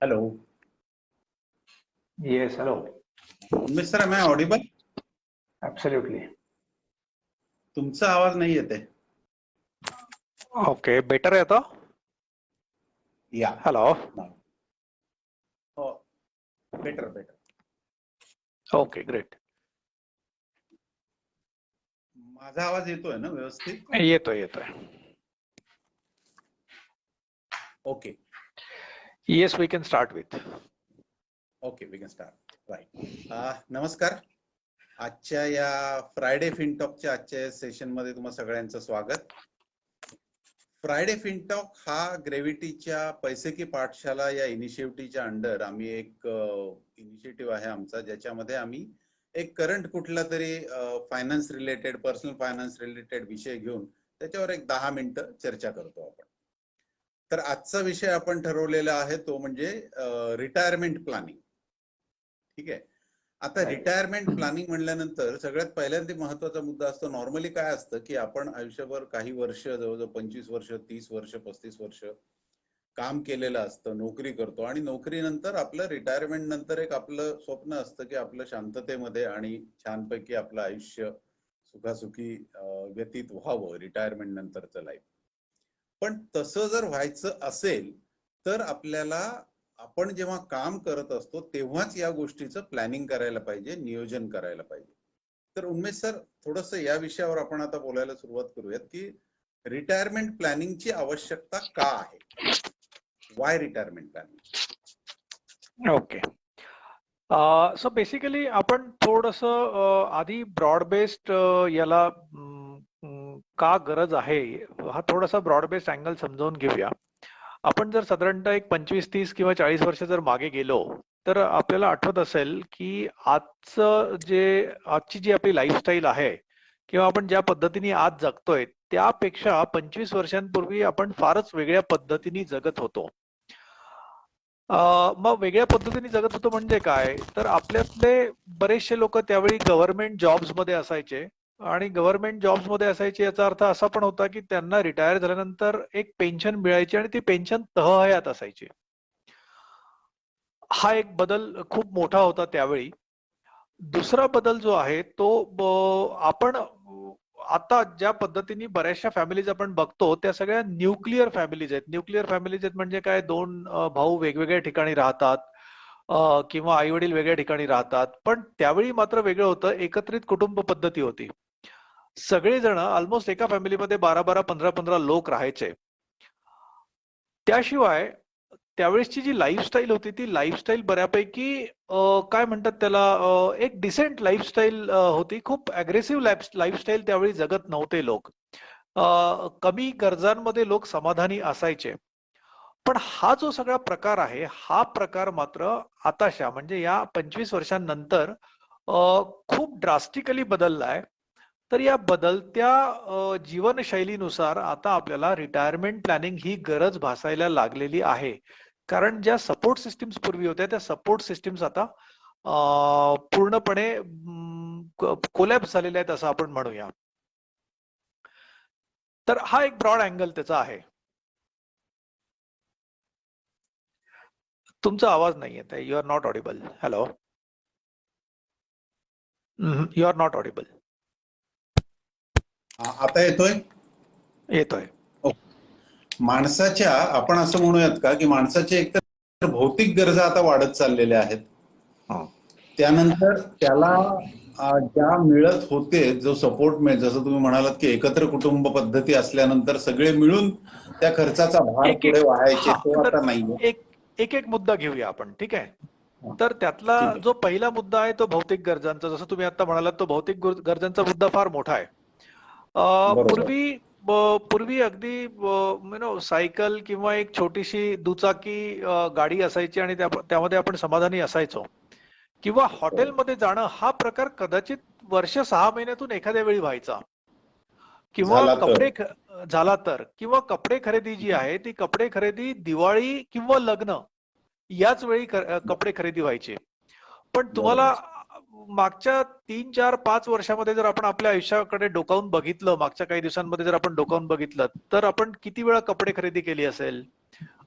Hello. Yes, hello. Unmesh sir, मैं Audible? Absolutely. तुमचा आवाज नाही येते. ओके, बेटर आहे आता. या हॅलो. हो, बेटर बेटर. Okay, great. माझा आवाज येतोय ना व्यवस्थित? येतोय. Okay yes, we can start with. Okay, we can start. Right. नमस्कार. आजच्या या फ्रायडे फिनटॉकच्या आजच्या सेशन मध्ये तुम्हा सगळ्यांचं स्वागत. फ्रायडे फिनटॉक हा ग्रेव्हिटीच्या पैसे की पाठशाला या इनिशिएटिव्हच्या अंडर आम्ही एक इनिशिएटिव्ह आहे आमचा, ज्याच्यामध्ये आम्ही एक करंट कुठला तरी finance related, personal finance related विषय घेऊन त्याच्यावर एक 10 मिनिटं चर्चा करतो आपण. तर आजचा विषय आपण ठरवलेला आहे तो म्हणजे रिटायरमेंट प्लॅनिंग. ठीक आहे. आता रिटायरमेंट प्लॅनिंग म्हणल्यानंतर सगळ्यात पहिल्यांदा महत्वाचा मुद्दा असतो, नॉर्मली काय असतं की आपण आयुष्यभर काही वर्ष, जवळजवळ 25 वर्ष, 30 वर्ष, 35 वर्ष काम केलेलं असतं, नोकरी करतो आणि नोकरीनंतर आपलं रिटायरमेंट नंतर एक आपलं स्वप्न असतं की आपलं शांततेमध्ये आणि छानपैकी आपलं आयुष्य सुखासुखी व्यतीत व्हावं रिटायरमेंट नंतरचं लाईफ. पण तसं जर व्हायचं असेल तर आपल्याला, आपण जेव्हा काम करत असतो तेव्हाच या गोष्टीचं प्लॅनिंग करायला पाहिजे, नियोजन करायला पाहिजे. तर उन्मेष सर, थोडस या विषयावर आपण आता बोलायला सुरुवात करूयात की रिटायरमेंट प्लॅनिंगची आवश्यकता का आहे. Y retirement planning? Okay. So basically आपण थोडस आधी ब्रॉड बेस्ड याला का गरज आहे हा थोडासा ब्रॉड बेस्ड अँगल समजावून घेऊया. आपण जर साधारणतः एक 25, 30 किंवा 40 वर्ष जर मागे गेलो तर आपल्याला आठवत असेल की आजची जी आपली लाईफस्टाईल आहे किंवा आपण ज्या पद्धतीने आज जगतोय त्यापेक्षा 25 वर्षांपूर्वी आपण फारच वेगळ्या पद्धतीने जगत होतो. मग वेगळ्या पद्धतीने जगत होतो म्हणजे काय, तर आपल्यातले बरेचसे लोक त्यावेळी गव्हर्नमेंट जॉब्स मध्ये असायचे आणि गव्हर्नमेंट जॉब्स मध्ये असायचे याचा अर्थ असा पण होता की त्यांना रिटायर झाल्यानंतर एक पेन्शन मिळायची आणि ती पेन्शन तहहयात असायची. हा एक बदल खूप मोठा होता त्यावेळी. दुसरा बदल जो आहे तो आपण आता ज्या पद्धतीने बऱ्याचशा फॅमिलीज आपण बघतो त्या सगळ्या न्यूक्लिअर फॅमिलीज आहेत. न्यूक्लिअर फॅमिलीज आहेत म्हणजे काय, 2 भाऊ वेगवेगळ्या ठिकाणी राहतात किंवा आई वडील वेगळ्या ठिकाणी राहतात. पण त्यावेळी मात्र वेगळं होतं, एकत्रित कुटुंब पद्धती होती. सगळेजण ऑलमोस्ट एका फॅमिलीमध्ये 12-12, 15-15 लोक राहायचे. त्याशिवाय त्यावेळेसची जी लाईफस्टाईल होती ती लाईफस्टाईल बऱ्यापैकी काय म्हणतात त्याला, एक डिसेंट लाईफस्टाईल होती. खूप अग्रेसिव्ह लाईफस्टाईल त्यावेळी जगत नव्हते लोक. कमी गरजांमध्ये लोक समाधानी असायचे. पण हा जो सगळा प्रकार आहे हा प्रकार मात्र आताशा म्हणजे या 25 वर्षांनंतर खूप ड्रास्टिकली बदललाय. तर या बदलत्या जीवनशैलीनुसार आता आपल्याला रिटायरमेंट प्लॅनिंग ही गरज भासायला लागलेली आहे. कारण ज्या सपोर्ट सिस्टीम्स पूर्वी होत्या त्या सपोर्ट सिस्टीम्स आता पूर्णपणे कोलॅप्स झालेल्या आहेत असं आपण म्हणूया. तर हा एक ब्रॉड अँगल त्याचा आहे. तुमचा आवाज नाही येत आहे. You are not audible. Hello, you are not audible. आता येतोय? येतोय. माणसाच्या, आपण असं म्हणूयात का की माणसाच्या एकतर भौतिक गरजा आता वाढत चाललेल्या आहेत. त्यानंतर त्याला ज्या मिळत होते जो सपोर्ट मिळत, जसं तुम्ही म्हणालात की एकत्र कुटुंब पद्धती असल्यानंतर सगळे मिळून त्या खर्चाचा भार पुढे वाहायचे, तो आता नाहीये. एक मुद्दा घेऊया आपण. ठीक आहे. तर त्यातला जो पहिला मुद्दा आहे तो भौतिक गरजांचा, जसं तुम्ही आता म्हणालात तो भौतिक गरजांचा मुद्दा फार मोठा आहे. पूर्वी अगदी सायकल किंवा एक छोटीशी दुचाकी गाडी असायची आणि त्यामध्ये आपण समाधानी असायचो. किंवा हॉटेलमध्ये जाणं हा प्रकार कदाचित वर्ष 6 महिन्यातून एखाद्या वेळी व्हायचा. किंवा कपडे झाला तर, किंवा कपडे खरेदी जी आहे ती कपडे खरेदी दिवाळी किंवा लग्न याच वेळी कपडे खरेदी व्हायचे. पण तुम्हाला मागच्या 3, 4, 5 वर्षामध्ये जर आपण आपल्या आयुष्याकडे डोकावून बघितलं, मागच्या काही दिवसांमध्ये जर आपण डोकावून बघितलं तर आपण किती वेळा कपडे खरेदी केली असेल,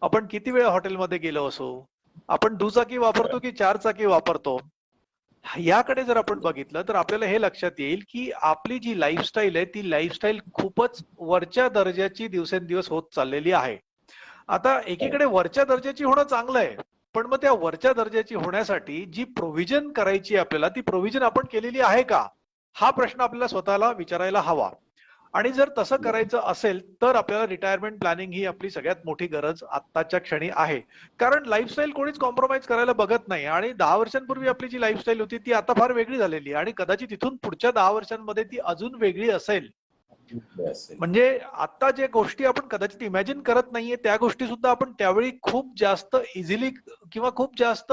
आपण किती वेळा हॉटेलमध्ये गेलो असू, आपण दुचाकी वापरतो की चार चाकी वापरतो, याकडे जर आपण बघितलं तर आपल्याला हे लक्षात येईल की आपली जी लाईफस्टाईल आहे ती लाईफस्टाईल खूपच वरच्या दर्जाची दिवसेंदिवस होत चाललेली आहे. आता एकीकडे वरच्या दर्जाची होणं चांगलं आहे, पण मग त्या वरच्या दर्जाची होण्यासाठी जी प्रोव्हिजन करायची आपल्याला, ती प्रोव्हिजन आपण केलेली आहे का, हा प्रश्न आपल्याला स्वतःला विचारायला हवा. आणि जर तसं करायचं असेल तर आपल्याला रिटायरमेंट प्लॅनिंग ही आपली सगळ्यात मोठी गरज आत्ताच्या क्षणी आहे. कारण लाईफस्टाईल कोणीच कॉम्प्रोमाइज करायला बघत नाही, आणि 10 वर्षांपूर्वी आपली जी लाईफस्टाईल होती ती आता फार वेगळी झालेली आहे, आणि कदाचित इथून पुढच्या 10 वर्षांमध्ये ती अजून वेगळी असेल. म्हणजे आता जे गोष्टी आपण कदाचित इमॅजिन करत नाहीये त्या गोष्टी सुद्धा आपण त्यावेळी खूप जास्त इझिली किंवा खूप जास्त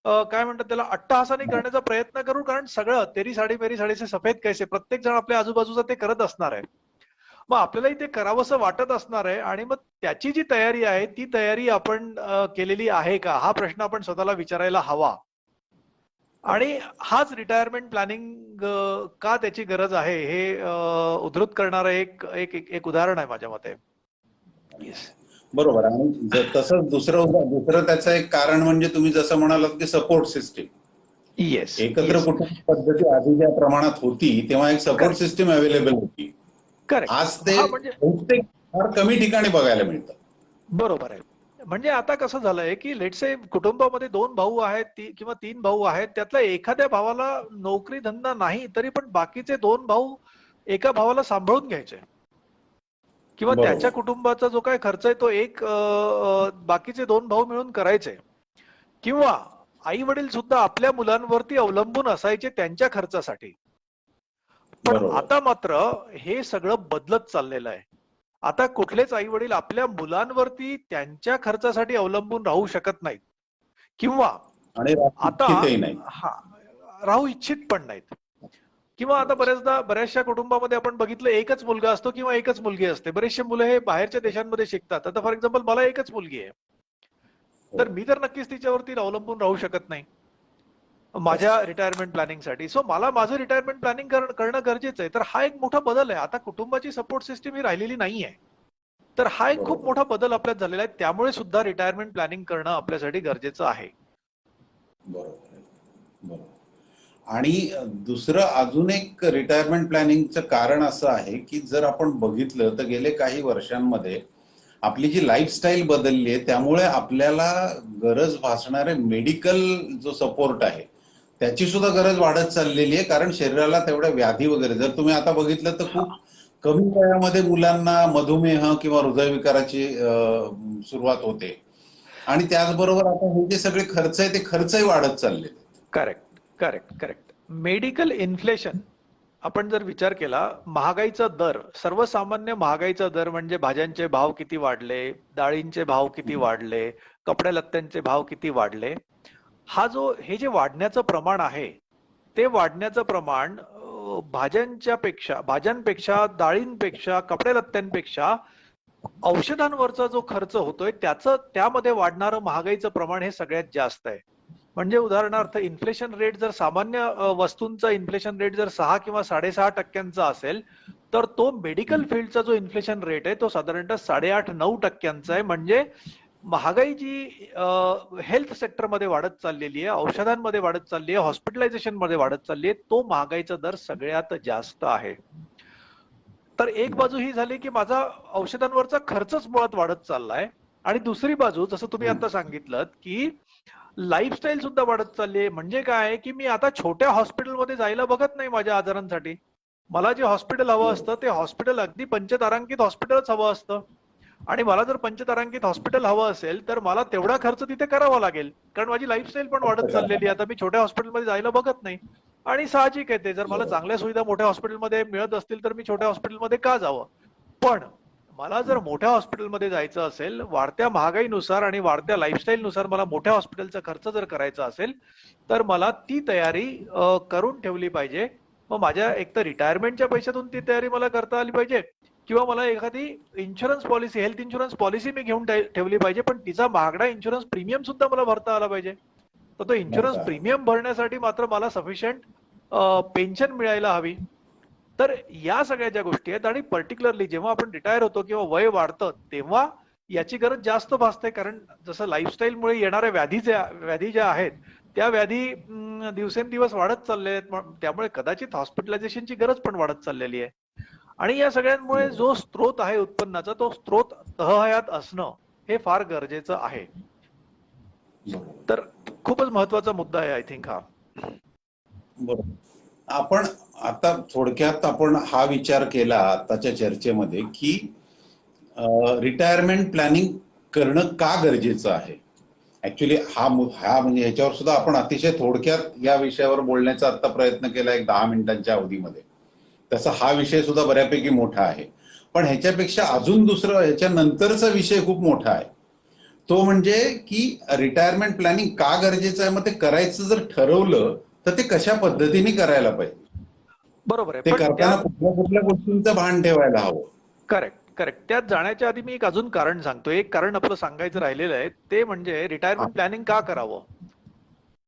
काय म्हणतात त्याला, अट्टहासाने करण्याचा प्रयत्न करू. कारण सगळं तेरी साडी मेरी साडी से सफेद कैसे, प्रत्येक जण आपल्या आजूबाजूचा ते करत असणार आहे. मग आपल्यालाही ते करावंसं वाटत असणार आहे, आणि मग त्याची जी तयारी आहे ती तयारी आपण केलेली आहे का, हा प्रश्न आपण स्वतःला विचारायला हवा. आणि हाच रिटायरमेंट प्लॅनिंग का त्याची गरज आहे हे उद्धृत करणारं एक एक एक उदाहरण आहे माझ्या मते. बरोबर. आणि तसंच दुसरं त्याचं एक कारण म्हणजे तुम्ही जसं म्हणालात की सपोर्ट सिस्टीम. येस, एकत्र कुटुंब पद्धती आधी ज्या प्रमाणात होती तेव्हा एक सपोर्ट सिस्टीम अवेलेबल होती. करेक्ट. आज ते हा म्हणजे बहुतेक फार कमी ठिकाणी बघायला मिळतं. बरोबर आहे. म्हणजे आता कसं झालंय की लेट्स से कुटुंबामध्ये 2 भाऊ आहेत किंवा 3 भाऊ आहेत, त्यातल्या एखाद्या भावाला नोकरी धंदा नाही तरी पण बाकीचे 2 भाऊ एका भावाला सांभाळून घ्यायचे, किंवा त्याच्या बरोबर. कुटुंबाचा जो काय खर्च आहे तो बाकीचे 2 भाऊ मिळून करायचे, किंवा आई वडील सुद्धा आपल्या मुलांवरती अवलंबून असायचे त्यांच्या खर्चासाठी. पण बरोबर. आता मात्र हे सगळं बदलत चाललेलं आहे. आता कुठलेच आई वडील आपल्या मुलांवरती त्यांच्या खर्चासाठी अवलंबून राहू शकत नाहीत, किंवा आणि आता इच्छितही नाही. राहू इच्छित पण नाहीत. किंवा आता बऱ्याचशा कुटुंबामध्ये आपण बघितलं एकच मुलगा असतो किंवा एकच मुलगी असते. बरेचसे मुलं हे बाहेरच्या देशांमध्ये शिकतात. आता फॉर एक्झाम्पल मला एकच मुलगी आहे, तर मी तर नक्कीच तिच्यावरती अवलंबून राहू शकत नाही माझ्या रिटायरमेंट प्लॅनिंगसाठी. सो मला माझं रिटायरमेंट प्लॅनिंग करणं गरजेचं आहे. तर हा एक मोठा बदल आहे. आता कुटुंबाची सपोर्ट सिस्टीम ही राहिलेली नाहीये. तर हा एक खूप मोठा बदल आपल्यात झालेला आहे. त्यामुळे सुद्धा रिटायरमेंट प्लॅनिंग करणं आपल्यासाठी गरजेचं आहे. बरोबर. आणि दुसरं अजून एक रिटायरमेंट प्लॅनिंगचं कारण असं आहे की जर आपण बघितलं तर गेले काही वर्षांमध्ये आपली जी लाईफस्टाईल बदलली आहे त्यामुळे आपल्याला गरज भासणारे मेडिकल जो सपोर्ट आहे त्याची सुद्धा गरज वाढत चाललेली आहे. कारण शरीराला तेवढ्या व्याधी वगैरे, जर तुम्ही आता बघितलं तर खूप कमी वयामध्ये मुलांना मधुमेह किंवा हृदयविकाराची सुरुवात होते. आणि त्याचबरोबर आता हे जे सगळे खर्च आहे ते खर्चही वाढत चालले. करेक्ट. मेडिकल इन्फ्लेशन आपण जर विचार केला, महागाईचा दर, सर्वसामान्य महागाईचा दर म्हणजे भाज्यांचे भाव किती वाढले, डाळींचे भाव किती वाढले, कपड्या लत्त्यांचे भाव किती वाढले, हे जे वाढण्याचं प्रमाण आहे ते वाढण्याचं प्रमाण भाज्यांपेक्षा, डाळींपेक्षा, कपड्या लत्त्यांपेक्षा औषधांवरचा जो खर्च होतोय त्यामध्ये वाढणारं महागाईचं प्रमाण हे सगळ्यात जास्त आहे. म्हणजे उदाहरणार्थ इन्फ्लेशन रेट जर सामान्य वस्तूंचा इन्फ्लेशन रेट जर 6 किंवा 6.5% असेल, तर तो मेडिकल फील्डचा जो इन्फ्लेशन रेट आहे तो साधारणतः 8.5-9% आहे. म्हणजे महागाई जी हेल्थ सेक्टरमध्ये वाढत चाललेली आहे, औषधांमध्ये वाढत चालली आहे, हॉस्पिटलायझेशन मध्ये वाढत चालली आहे, तो महागाईचा दर सगळ्यात जास्त आहे. तर एक बाजू ही झाली की माझा औषधांवरचा खर्चच मुळात वाढत चाललाय, आणि दुसरी बाजू जसं तुम्ही आता सांगितलं की लाईफस्टाईल सुद्धा वाढत चालली आहे. म्हणजे काय की मी आता छोट्या हॉस्पिटलमध्ये जायला बघत नाही माझ्या आजारांसाठी. मला जे हॉस्पिटल हवं असतं ते हॉस्पिटल अगदी पंचतारांकित हॉस्पिटलच हवं असतं, आणि मला जर पंचतारांकित हॉस्पिटल हवं असेल तर मला तेवढा खर्च तिथे करावा लागेल, कारण माझी लाईफस्टाईल पण वाढत चाललेली आहे. आता मी छोट्या हॉस्पिटलमध्ये जायला बघत नाही, आणि साहजिक आहे ते. जर मला चांगल्या सुविधा मोठ्या हॉस्पिटलमध्ये मिळत असतील तर मी छोट्या हॉस्पिटलमध्ये का जावं. पण मला जर मोठ्या हॉस्पिटलमध्ये जायचं असेल, वाढत्या महागाईनुसार आणि वाढत्या लाईफस्टाईलनुसार मला मोठ्या हॉस्पिटलचा खर्च जर करायचा असेल, तर मला ती तयारी करून ठेवली पाहिजे. मग माझ्या एकतर रिटायरमेंटच्या पैशातून ती तयारी मला करता आली पाहिजे, किंवा मला एखादी insurance policy, health insurance policy मी घेऊन ठेवली पाहिजे, पण तिचा महागडा इन्शुरन्स प्रीमियम सुद्धा मला भरता आला पाहिजे. तर तो इन्शुरन्स प्रीमियम भरण्यासाठी मात्र मला सफिशियंट पेन्शन मिळायला हवी. तर या सगळ्या ज्या गोष्टी आहेत, आणि पर्टिक्युलरली जेव्हा आपण रिटायर होतो किंवा वय वाढतं तेव्हा याची गरज जास्त भासते, कारण जसं लाईफस्टाईलमुळे येणाऱ्या व्याधी ज्या आहेत त्या व्याधी दिवसेंदिवस वाढत चालले आहेत, त्यामुळे कदाचित हॉस्पिटलायझेशनची गरज पण वाढत चाललेली आहे. आणि या सगळ्यांमुळे जो स्रोत आहे उत्पन्नाचा, तो स्रोत तहयात असणं हे फार गरजेचं आहे. तर खूपच महत्वाचा मुद्दा आहे आय थिंक हा. बरोबर. आपण आता थोडक्यात आपण हा विचार केला आताच्या चर्चेमध्ये की रिटायरमेंट प्लॅनिंग करणं का गरजेचं आहे. ऍक्च्युली हा म्हणजे ह्याच्यावर सुद्धा आपण अतिशय थोडक्यात या विषयावर बोलण्याचा आता प्रयत्न केला एक 10 मिनिटांच्या अवधीमध्ये. तसा हा विषय सुद्धा बऱ्यापैकी मोठा आहे, पण ह्याच्यापेक्षा अजून दुसरं ह्याच्या नंतरचा विषय खूप मोठा आहे. तो म्हणजे की रिटायरमेंट प्लॅनिंग का गरजेचं आहे, मग ते करायचं जर ठरवलं तर ते कशा पद्धतीने करायला पाहिजे, बरोबर आहे. ते पण करताना कुठल्या कुठल्या गोष्टींचं भान ठेवायला हवं. करेक्ट. त्यात जाण्याच्या आधी मी एक अजून कारण सांगतो. एक कारण आपलं सांगायचं राहिलेलं आहे, ते म्हणजे रिटायरमेंट प्लॅनिंग का करावं.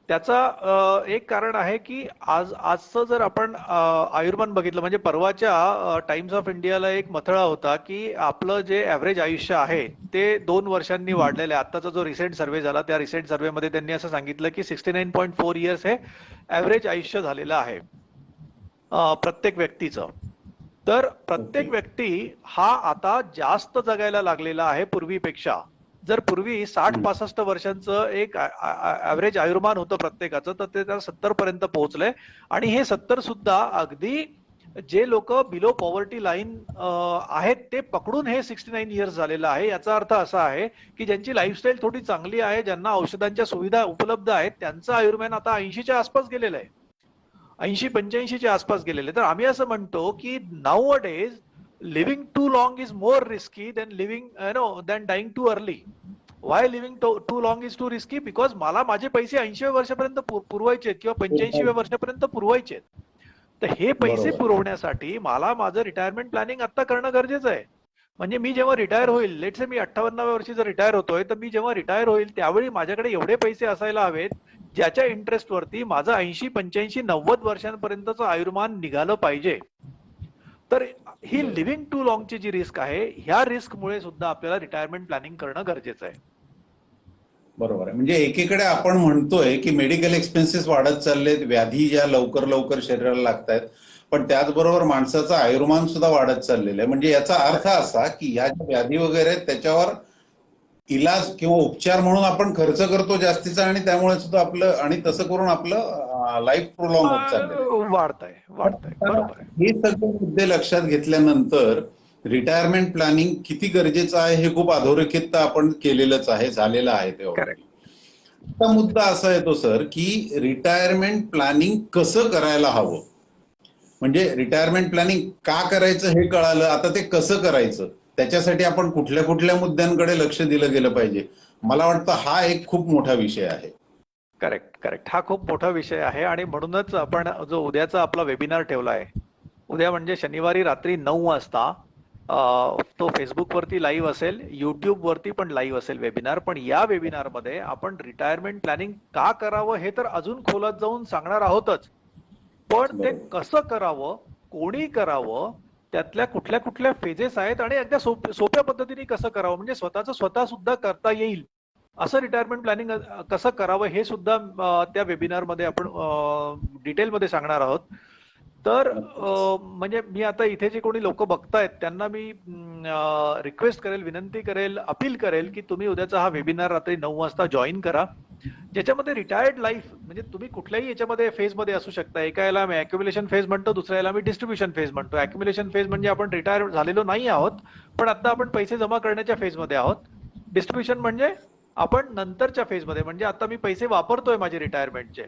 त्याचा एक कारण आहे की आजचं जर आपण आयुर्मान बघितलं, म्हणजे परवाच्या टाइम्स ऑफ इंडियाला एक मथळा होता की आपलं जे ऍव्हरेज आयुष्य आहे ते 2 वर्षांनी वाढलेलं आहे. आताचा जो रिसेंट सर्व्हे झाला त्या रिसेंट सर्व्हेमध्ये त्यांनी असं सांगितलं की 69.4 इयर्स हे ऍव्हरेज आयुष्य झालेलं आहे प्रत्येक व्यक्तीचं. तर प्रत्येक व्यक्ती हा आता जास्त जगायला लागलेला आहे पूर्वीपेक्षा. जर पूर्वी 60-65 वर्षांचं एक ऍव्हरेज आयुर्मान होतं प्रत्येकाचं, तर ते 70 पर्यंत पोहोचलंय. आणि हे 70 सुद्धा अगदी जे लोक बिलो पॉवर्टी लाईन आहेत ते पकडून हे 69 इयर्स झालेलं आहे. याचा अर्थ असा आहे की ज्यांची लाईफस्टाईल थोडी चांगली आहे, ज्यांना औषधांच्या सुविधा उपलब्ध आहेत, त्यांचं आयुर्मान आता 80च्या आसपास गेलेलं आहे, 80-85च्या आसपास गेलेले. तर आम्ही असं म्हणतो की nowadays living too long is more risky than living than dying too early. Why living too long is too risky? Because मला माझे पैसे 80व्या वर्षापर्यंत पुरवायचे किंवा 85व्या वर्षापर्यंत पुरवायचे. तर हे पैसे पुरवण्यासाठी मला माझं रिटायरमेंट प्लॅनिंग आता करणं गरजेचं आहे. म्हणजे मी जेव्हा रिटायर होईल, लेट्स से मी 58व्या वर्षी जर रिटायर होतोय, तर मी जेव्हा रिटायर होईल त्यावेळी माझ्याकडे एवढे पैसे असायला हवेत ज्याच्या इंटरेस्ट वरती माझं 80, 85, 90 वर्षांपर्यंतचं आयुर्मान निघालं पाहिजे. तर ही लिव्हिंग टू लॉंगची जी रिस्क आहे, ह्या रिस्कमुळे सुद्धा आपल्याला रिटायरमेंट प्लॅनिंग करणं गरजेचं आहे. बरोबर आहे. म्हणजे एकीकडे आपण म्हणतोय की मेडिकल एक्सपेन्सेस वाढत चाललेत, व्याधी ज्या लवकर लवकर शरीराला लागतायत, पण त्याचबरोबर माणसाचं आयुर्मान सुद्धा वाढत चाललेलं आहे. म्हणजे याचा अर्थ असा की ह्या ज्या व्याधी वगैरे आहेत त्याच्यावर इलाज किंवा उपचार म्हणून आपण खर्च करतो जास्तीचा, आणि त्यामुळे सुद्धा आपलं, आणि तसं करून आपलं लाईफ प्रोलॉंग होत चाललेलं वाढतंय. बरोबर आहे. हे सगळे मुद्दे लक्षात घेतल्यानंतर रिटायरमेंट प्लॅनिंग किती गरजेचं आहे हे खूप अधोरेखित आपण केलेलंच आहे, झालेलं आहे ते ऑलरेडी. आता मुद्दा असा येतो सर की रिटायरमेंट प्लॅनिंग कसं करायला हवं. म्हणजे रिटायरमेंट प्लॅनिंग का करायचं हे कळालं, आता ते कसं करायचं त्याच्यासाठी आपण कुठल्या कुठल्या मुद्द्यांकडे लक्ष दिलं गेलं पाहिजे. मला वाटतं हा एक खूप मोठा विषय आहे. करेक्ट. हा खूप मोठा विषय आहे आणि म्हणूनच आपण जो उद्याचा आपला वेबिनार ठेवला आहे, उद्या म्हणजे शनिवारी रात्री 9 वाजता तो फेसबुक वरती लाईव्ह असेल, युट्यूब वरती पण लाईव्ह असेल वेबिनार. पण या वेबिनार मध्ये आपण रिटायरमेंट प्लॅनिंग का करावं हे तर अजून खोलात जाऊन सांगणार आहोतच, पण ते कसं करावं, कोणी करावं, त्यातल्या कुठल्या कुठल्या फेजेस आहेत आणि अगदी सोप्या पद्धतीने कसं करावं, म्हणजे स्वतः सुद्धा करता येईल असं रिटायरमेंट प्लॅनिंग कसं करावं हे सुद्धा त्या वेबिनार मध्ये आपण डिटेलमध्ये सांगणार आहोत. तर म्हणजे मी आता इथे जे कोणी लोक बघतायत त्यांना मी रिक्वेस्ट करेल, विनंती करेल, अपील करेल की तुम्ही उद्याचा हा वेबिनार रात्री 9 वाजता जॉईन करा, ज्याच्यामध्ये रिटायर्ड लाईफ म्हणजे तुम्ही कुठल्याही याच्यामध्ये फेज मध्ये असू शकता. एका याला मी अॅक्युम्युलेशन फेज म्हणतो, दुसऱ्या याला मी डिस्ट्रीब्युशन फेज म्हणतो. अॅक्युम्युलेशन फेज म्हणजे आपण रिटायर झालेलो नाही आहोत, पण आता आपण पैसे जमा करण्याच्या फेज मध्ये आहोत. डिस्ट्रीब्युशन म्हणजे आपण नंतरच्या फेज मध्ये, म्हणजे आता मी पैसे वापरतोय माझे रिटायरमेंटचे.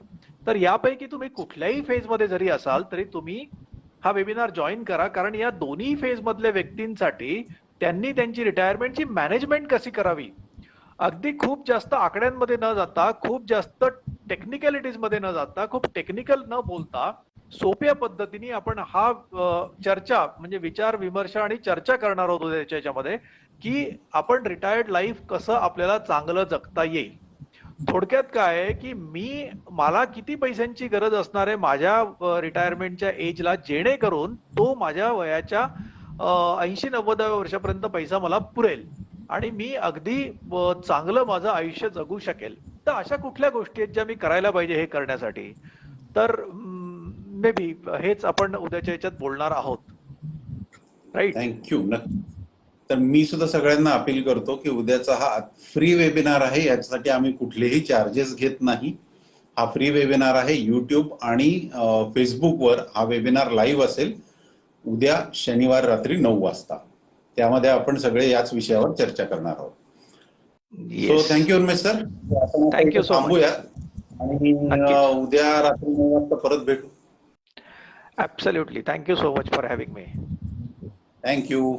तर यापैकी तुम्ही कुठल्याही फेज मध्ये जरी असाल तरी तुम्ही हा वेबिनार जॉईन करा, कारण या दोन्ही फेज मधल्या व्यक्तींसाठी त्यांनी त्यांची रिटायरमेंटची मॅनेजमेंट कशी करावी, अगदी खूप जास्त आकड्यांमध्ये न जाता, खूप जास्त टेक्निकॅलिटीज मध्ये न जाता, खूप टेक्निकल न बोलता सोप्या पद्धतीने आपण हा चर्चा म्हणजे विचार विमर्श आणि चर्चा करणार आहोत त्याच्यामध्ये की आपण रिटायर्ड लाईफ कसं आपल्याला चांगलं जगता येईल. थोडक्यात काय आहे की मला किती पैशांची गरज असणार आहे माझ्या रिटायरमेंटच्या एजला, जेणेकरून तो माझ्या वयाच्या 80-90व्या वर्षापर्यंत पैसा मला पुरेल. आणि मी अगदी चांगलं माझं आयुष्य जगू शकेल. तर अशा कुठल्या गोष्टी आहेत ज्या मी करायला पाहिजे हे करण्यासाठी? तर मे बी हेच आपण उद्याच्या याच्यात बोलणार आहोत, राईट? थँक्यू. तर मी सुद्धा सगळ्यांना अपील करतो की उद्याचा हा फ्री वेबिनार आहे, याच्यासाठी आम्ही कुठलेही चार्जेस घेत नाही. हा फ्री वेबिनार आहे. युट्यूब आणि फेसबुकवर हा वेबिनार लाईव्ह असेल उद्या शनिवार रात्री 9 वाजता. त्यामध्ये आपण सगळे याच विषयावर चर्चा करणार आहोत. So yes, thank you Unmesh sir. आपण आता थँक्यू इथे सो मच. थांबूया आणि नक्कीच. उद्या रात्री 9 वाजता परत भेटू. Absolutely. Thank you so much for having me. Thank you.